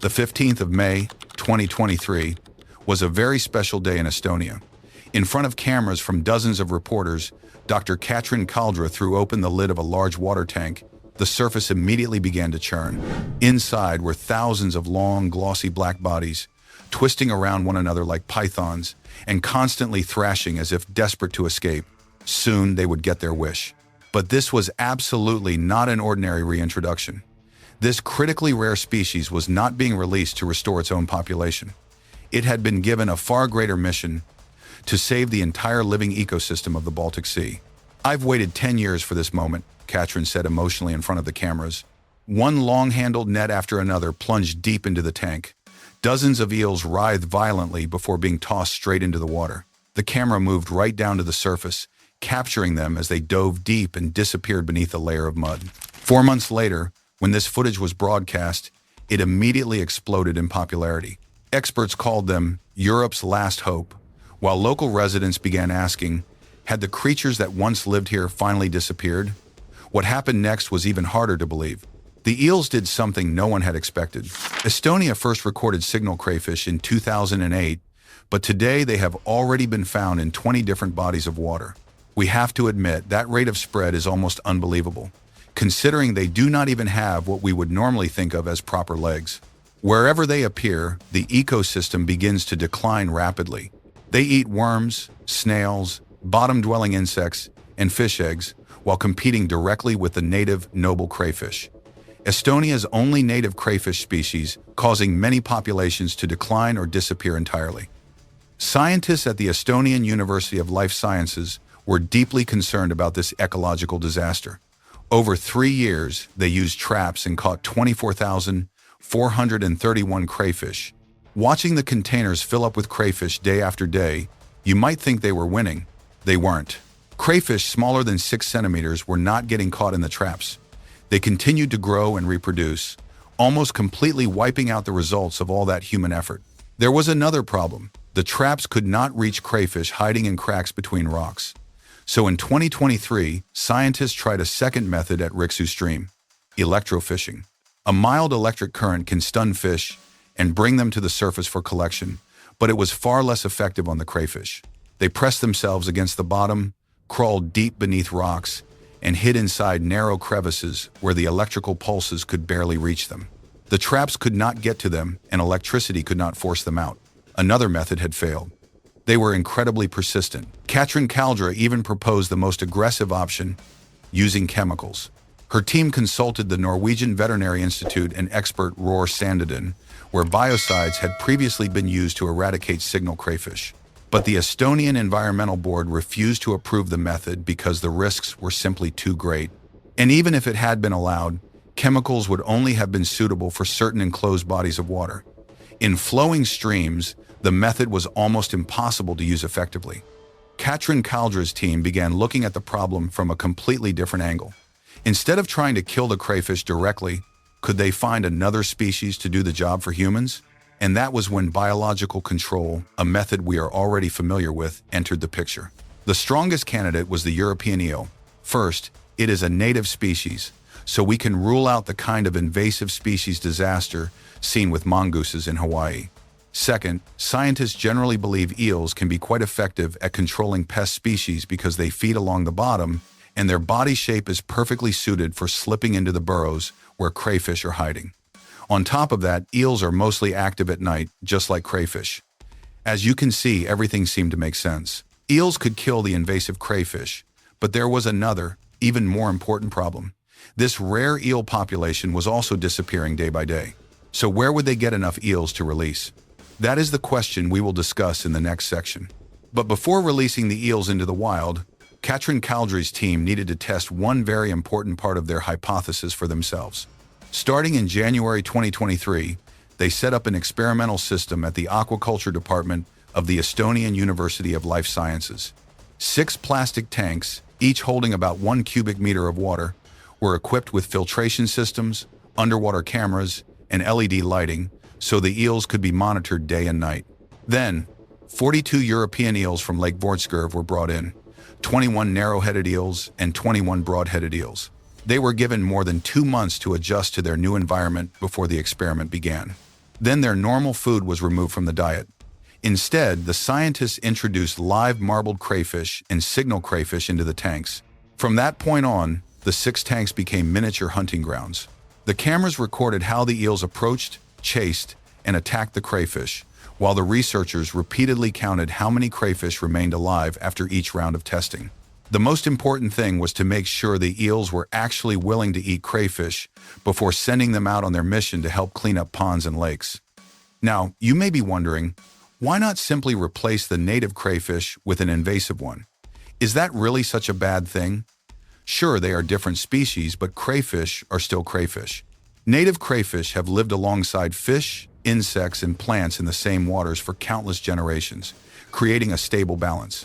The 15th of May, 2023, was a very special day in Estonia. In front of cameras from dozens of reporters, Dr. Katrin Kaldra threw open the lid of a large water tank. The surface immediately began to churn. Inside were thousands of long, glossy black bodies, twisting around one another like pythons, and constantly thrashing as if desperate to escape. Soon they would get their wish. But this was absolutely not an ordinary reintroduction. This critically rare species was not being released to restore its own population. It had been given a far greater mission: to save the entire living ecosystem of the Baltic Sea. "I've waited 10 years for this moment," Katrin said emotionally in front of the cameras. One long-handled net after another plunged deep into the tank. Dozens of eels writhed violently before being tossed straight into the water. The camera moved right down to the surface, capturing them as they dove deep and disappeared beneath a layer of mud. 4 months later, when this footage was broadcast, it immediately exploded in popularity. Experts called them Europe's last hope, while local residents began asking, had the creatures that once lived here finally disappeared? What happened next was even harder to believe. The eels did something no one had expected. Estonia first recorded signal crayfish in 2008, but today they have already been found in 20 different bodies of water. We have to admit that rate of spread is almost unbelievable, considering they do not even have what we would normally think of as proper legs. Wherever they appear, the ecosystem begins to decline rapidly. They eat worms, snails, bottom-dwelling insects, and fish eggs, while competing directly with the native noble crayfish. Estonia's only native crayfish species, causing many populations to decline or disappear entirely. Scientists at the Estonian University of Life Sciences were deeply concerned about this ecological disaster. Over 3 years, they used traps and caught 24,431 crayfish. Watching the containers fill up with crayfish day after day, you might think they were winning. They weren't. Crayfish smaller than 6 centimeters were not getting caught in the traps. They continued to grow and reproduce, almost completely wiping out the results of all that human effort. There was another problem. The traps could not reach crayfish hiding in cracks between rocks. So in 2023, scientists tried a second method at Riksu Stream: electrofishing. A mild electric current can stun fish and bring them to the surface for collection, but it was far less effective on the crayfish. They pressed themselves against the bottom, crawled deep beneath rocks, and hid inside narrow crevices where the electrical pulses could barely reach them. The traps could not get to them, and electricity could not force them out. Another method had failed. They were incredibly persistent. Katrin Kaldra even proposed the most aggressive option: using chemicals. Her team consulted the Norwegian Veterinary Institute and expert Roar Sandeden, where biocides had previously been used to eradicate signal crayfish. But the Estonian Environmental Board refused to approve the method because the risks were simply too great. And even if it had been allowed, chemicals would only have been suitable for certain enclosed bodies of water. In flowing streams, the method was almost impossible to use effectively. Katrin Kaldra's team began looking at the problem from a completely different angle. Instead of trying to kill the crayfish directly, could they find another species to do the job for humans? And that was when biological control, a method we are already familiar with, entered the picture. The strongest candidate was the European eel. First, it is a native species, so we can rule out the kind of invasive species disaster seen with mongooses in Hawaii. Second, scientists generally believe eels can be quite effective at controlling pest species because they feed along the bottom, and their body shape is perfectly suited for slipping into the burrows where crayfish are hiding. On top of that, eels are mostly active at night, just like crayfish. As you can see, everything seemed to make sense. Eels could kill the invasive crayfish, but there was another, even more important problem. This rare eel population was also disappearing day by day. So where would they get enough eels to release? That is the question we will discuss in the next section. But before releasing the eels into the wild, Katrin Kaldra's team needed to test one very important part of their hypothesis for themselves. Starting in January 2023, they set up an experimental system at the Aquaculture Department of the Estonian University of Life Sciences. 6 plastic tanks, each holding about 1 cubic meter of water, were equipped with filtration systems, underwater cameras, and LED lighting, so the eels could be monitored day and night. Then, 42 European eels from Lake Vortskurv were brought in, 21 narrow-headed eels and 21 broad-headed eels. They were given more than 2 months to adjust to their new environment before the experiment began. Then their normal food was removed from the diet. Instead, the scientists introduced live marbled crayfish and signal crayfish into the tanks. From that point on, the 6 tanks became miniature hunting grounds. The cameras recorded how the eels approached, chased, and attacked the crayfish, while the researchers repeatedly counted how many crayfish remained alive after each round of testing. The most important thing was to make sure the eels were actually willing to eat crayfish before sending them out on their mission to help clean up ponds and lakes. Now, you may be wondering, why not simply replace the native crayfish with an invasive one? Is that really such a bad thing? Sure, they are different species, but crayfish are still crayfish. Native crayfish have lived alongside fish, insects, and plants in the same waters for countless generations, creating a stable balance.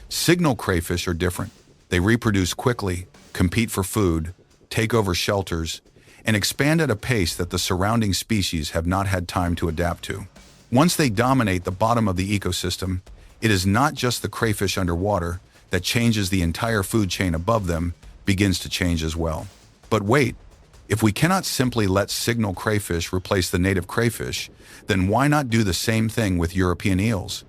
Signal crayfish are different. They reproduce quickly, compete for food, take over shelters, and expand at a pace that the surrounding species have not had time to adapt to. Once they dominate the bottom of the ecosystem, it is not just the crayfish underwater that changes. The entire food chain above them begins to change as well. But wait, if we cannot simply let signal crayfish replace the native crayfish, then why not do the same thing with European eels?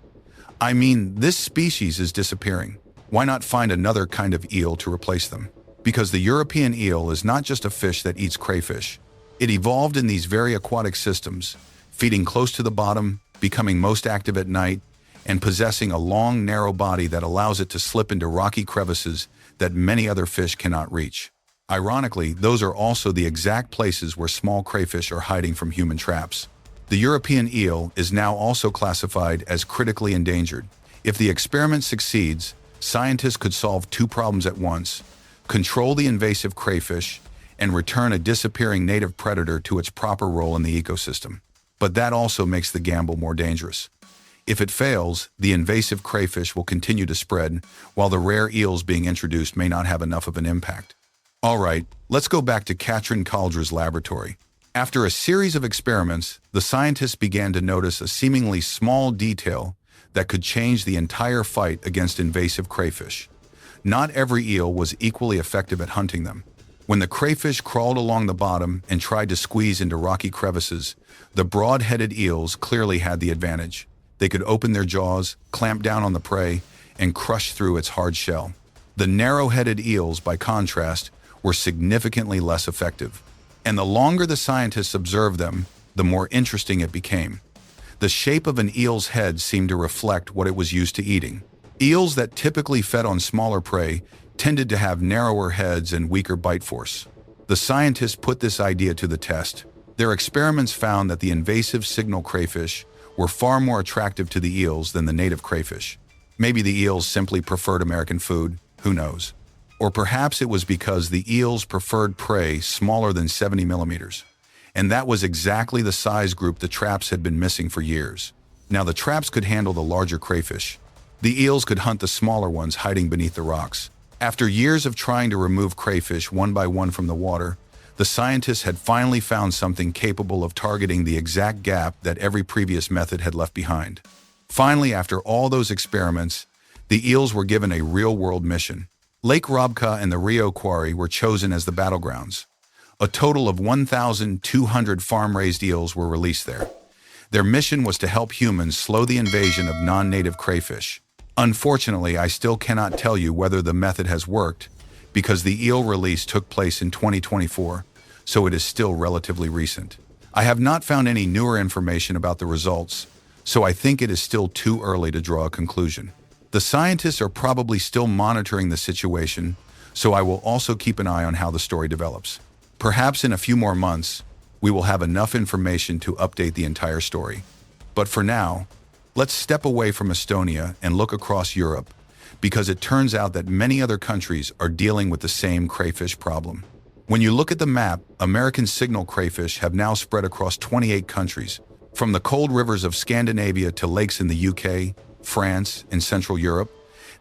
I mean, this species is disappearing. Why not find another kind of eel to replace them? Because the European eel is not just a fish that eats crayfish. It evolved in these very aquatic systems, feeding close to the bottom, becoming most active at night, and possessing a long, narrow body that allows it to slip into rocky crevices that many other fish cannot reach. Ironically, those are also the exact places where small crayfish are hiding from human traps. The European eel is now also classified as critically endangered. If the experiment succeeds, scientists could solve 2 problems at once: control the invasive crayfish and return a disappearing native predator to its proper role in the ecosystem. But that also makes the gamble more dangerous. If it fails, the invasive crayfish will continue to spread, while the rare eels being introduced may not have enough of an impact. All right, let's go back to Katrin Kaldra's laboratory. After a series of experiments, the scientists began to notice a seemingly small detail that could change the entire fight against invasive crayfish. Not every eel was equally effective at hunting them. When the crayfish crawled along the bottom and tried to squeeze into rocky crevices, the broad-headed eels clearly had the advantage. They could open their jaws, clamp down on the prey, and crush through its hard shell. The narrow-headed eels, by contrast, were significantly less effective. And the longer the scientists observed them, the more interesting it became. The shape of an eel's head seemed to reflect what it was used to eating. Eels that typically fed on smaller prey tended to have narrower heads and weaker bite force. The scientists put this idea to the test. Their experiments found that the invasive signal crayfish were far more attractive to the eels than the native crayfish. Maybe the eels simply preferred American food, who knows? Or perhaps it was because the eels preferred prey smaller than 70 millimeters. And that was exactly the size group the traps had been missing for years. Now the traps could handle the larger crayfish. The eels could hunt the smaller ones hiding beneath the rocks. After years of trying to remove crayfish one by one from the water, the scientists had finally found something capable of targeting the exact gap that every previous method had left behind. Finally, after all those experiments, the eels were given a real-world mission. Lake Robka and the Rio Quarry were chosen as the battlegrounds. A total of 1,200 farm-raised eels were released there. Their mission was to help humans slow the invasion of non-native crayfish. Unfortunately, I still cannot tell you whether the method has worked, because the eel release took place in 2024, so it is still relatively recent. I have not found any newer information about the results, so I think it is still too early to draw a conclusion. The scientists are probably still monitoring the situation, so I will also keep an eye on how the story develops. Perhaps in a few more months, we will have enough information to update the entire story. But for now, let's step away from Estonia and look across Europe, because it turns out that many other countries are dealing with the same crayfish problem. When you look at the map, American signal crayfish have now spread across 28 countries, from the cold rivers of Scandinavia to lakes in the UK, France, and Central Europe.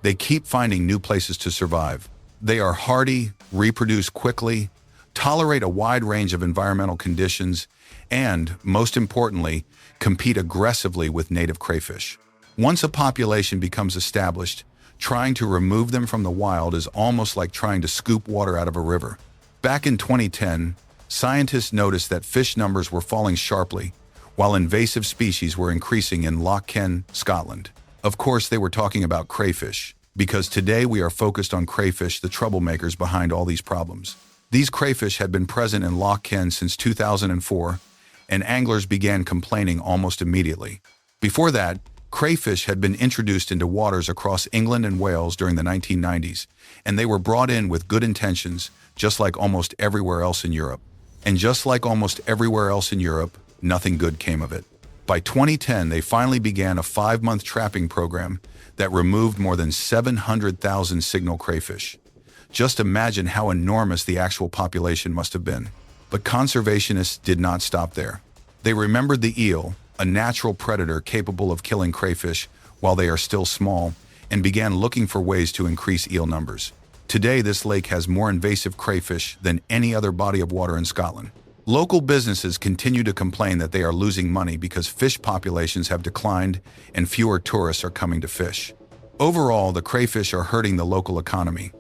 They keep finding new places to survive. They are hardy, reproduce quickly, tolerate a wide range of environmental conditions, and, most importantly, compete aggressively with native crayfish. Once a population becomes established, trying to remove them from the wild is almost like trying to scoop water out of a river. Back in 2010, scientists noticed that fish numbers were falling sharply, while invasive species were increasing in Loch Ken, Scotland. Of course, they were talking about crayfish, because today we are focused on crayfish, the troublemakers behind all these problems. These crayfish had been present in Loch Ken since 2004, and anglers began complaining almost immediately. Before that, crayfish had been introduced into waters across England and Wales during the 1990s, and they were brought in with good intentions, just like almost everywhere else in Europe. And just like almost everywhere else in Europe, nothing good came of it. By 2010, they finally began a 5-month trapping program that removed more than 700,000 signal crayfish. Just imagine how enormous the actual population must have been. But conservationists did not stop there. They remembered the eel, a natural predator capable of killing crayfish while they are still small, and began looking for ways to increase eel numbers. Today, this lake has more invasive crayfish than any other body of water in Scotland. Local businesses continue to complain that they are losing money because fish populations have declined and fewer tourists are coming to fish. Overall, the crayfish are hurting the local economy.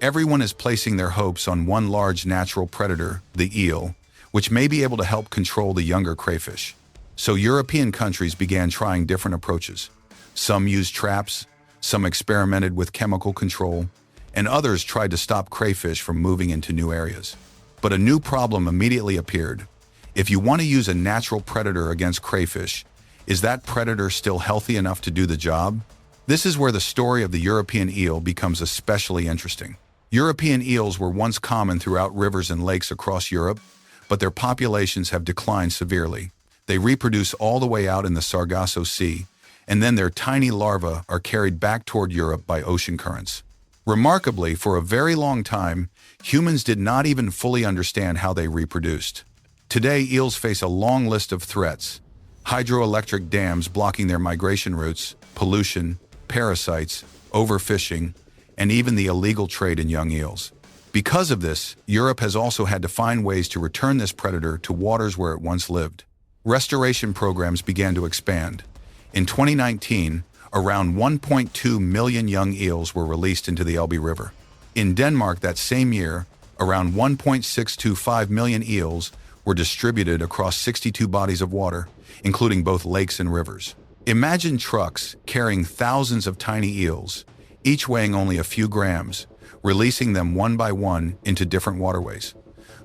Everyone is placing their hopes on one large natural predator, the eel, which may be able to help control the younger crayfish. So European countries began trying different approaches. Some used traps, some experimented with chemical control, and others tried to stop crayfish from moving into new areas. But a new problem immediately appeared. If you want to use a natural predator against crayfish, is that predator still healthy enough to do the job? This is where the story of the European eel becomes especially interesting. European eels were once common throughout rivers and lakes across Europe, but their populations have declined severely. They reproduce all the way out in the Sargasso Sea, and then their tiny larvae are carried back toward Europe by ocean currents. Remarkably, for a very long time, humans did not even fully understand how they reproduced. Today, eels face a long list of threats: hydroelectric dams blocking their migration routes, pollution, parasites, overfishing, and even the illegal trade in young eels. Because of this, Europe has also had to find ways to return this predator to waters where it once lived. Restoration programs began to expand. In 2019, around 1.2 million young eels were released into the Elbe River. In Denmark that same year, around 1.625 million eels were distributed across 62 bodies of water, including both lakes and rivers. Imagine trucks carrying thousands of tiny eels, each weighing only a few grams, releasing them one by one into different waterways.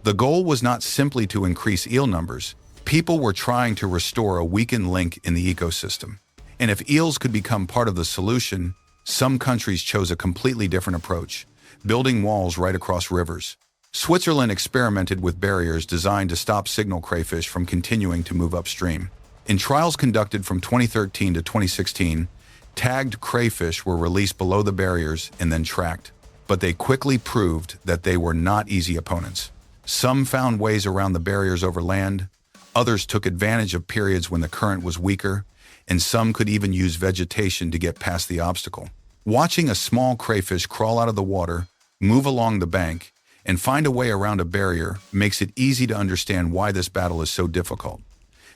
The goal was not simply to increase eel numbers. People were trying to restore a weakened link in the ecosystem. And if eels could become part of the solution, some countries chose a completely different approach, building walls right across rivers. Switzerland experimented with barriers designed to stop signal crayfish from continuing to move upstream. In trials conducted from 2013 to 2016, tagged crayfish were released below the barriers and then tracked. But they quickly proved that they were not easy opponents. Some found ways around the barriers over land, others took advantage of periods when the current was weaker, and some could even use vegetation to get past the obstacle. Watching a small crayfish crawl out of the water, move along the bank, and find a way around a barrier makes it easy to understand why this battle is so difficult.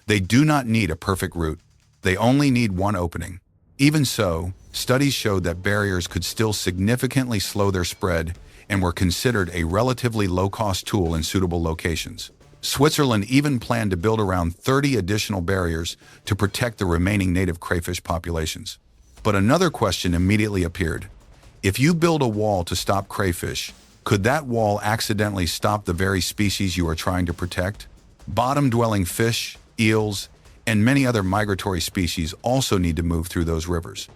They do not need a perfect route. They only need one opening. Even so, studies showed that barriers could still significantly slow their spread and were considered a relatively low-cost tool in suitable locations. Switzerland even planned to build around 30 additional barriers to protect the remaining native crayfish populations. But another question immediately appeared. If you build a wall to stop crayfish, could that wall accidentally stop the very species you are trying to protect? Bottom-dwelling fish, eels, and many other migratory species also need to move through those rivers.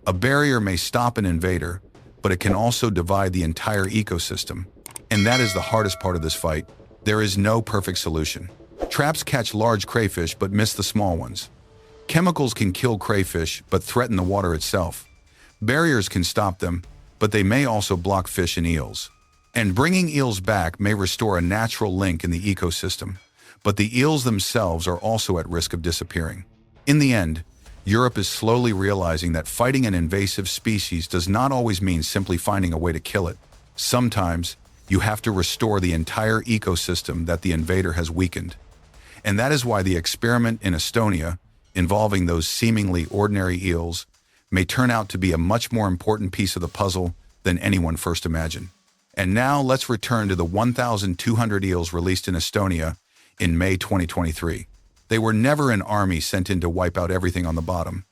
A barrier may stop an invader, but it can also divide the entire ecosystem. And that is the hardest part of this fight. There is no perfect solution. Traps catch large crayfish but miss the small ones. Chemicals can kill crayfish but threaten the water itself. Barriers can stop them, but they may also block fish and eels. And bringing eels back may restore a natural link in the ecosystem, but the eels themselves are also at risk of disappearing. In the end, Europe is slowly realizing that fighting an invasive species does not always mean simply finding a way to kill it. Sometimes, you have to restore the entire ecosystem that the invader has weakened. And that is why the experiment in Estonia, involving those seemingly ordinary eels, may turn out to be a much more important piece of the puzzle than anyone first imagined. And now let's return to the 1,200 eels released in Estonia in May 2023. They were never an army sent in to wipe out everything on the bottom.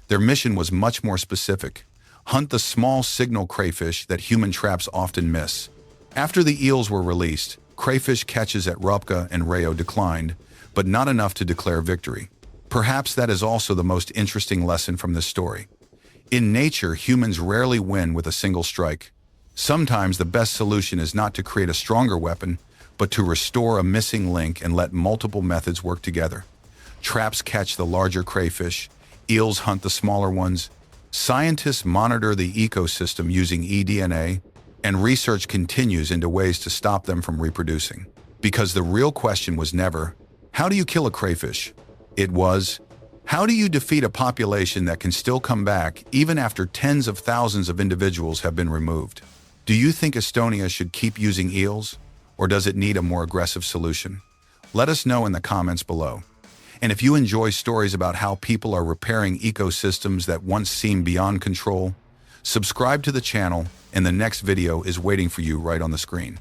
Their mission was much more specific: hunt the small signal crayfish that human traps often miss. After the eels were released, crayfish catches at Rupka and Rayo declined, but not enough to declare victory. Perhaps that is also the most interesting lesson from this story. In nature, humans rarely win with a single strike. Sometimes the best solution is not to create a stronger weapon, but to restore a missing link and let multiple methods work together. Traps catch the larger crayfish, eels hunt the smaller ones, scientists monitor the ecosystem using eDNA, and research continues into ways to stop them from reproducing. Because the real question was never, how do you kill a crayfish? It was, how do you defeat a population that can still come back even after tens of thousands of individuals have been removed? Do you think Estonia should keep using eels, or does it need a more aggressive solution? Let us know in the comments below. And if you enjoy stories about how people are repairing ecosystems that once seemed beyond control, subscribe to the channel, and the next video is waiting for you right on the screen.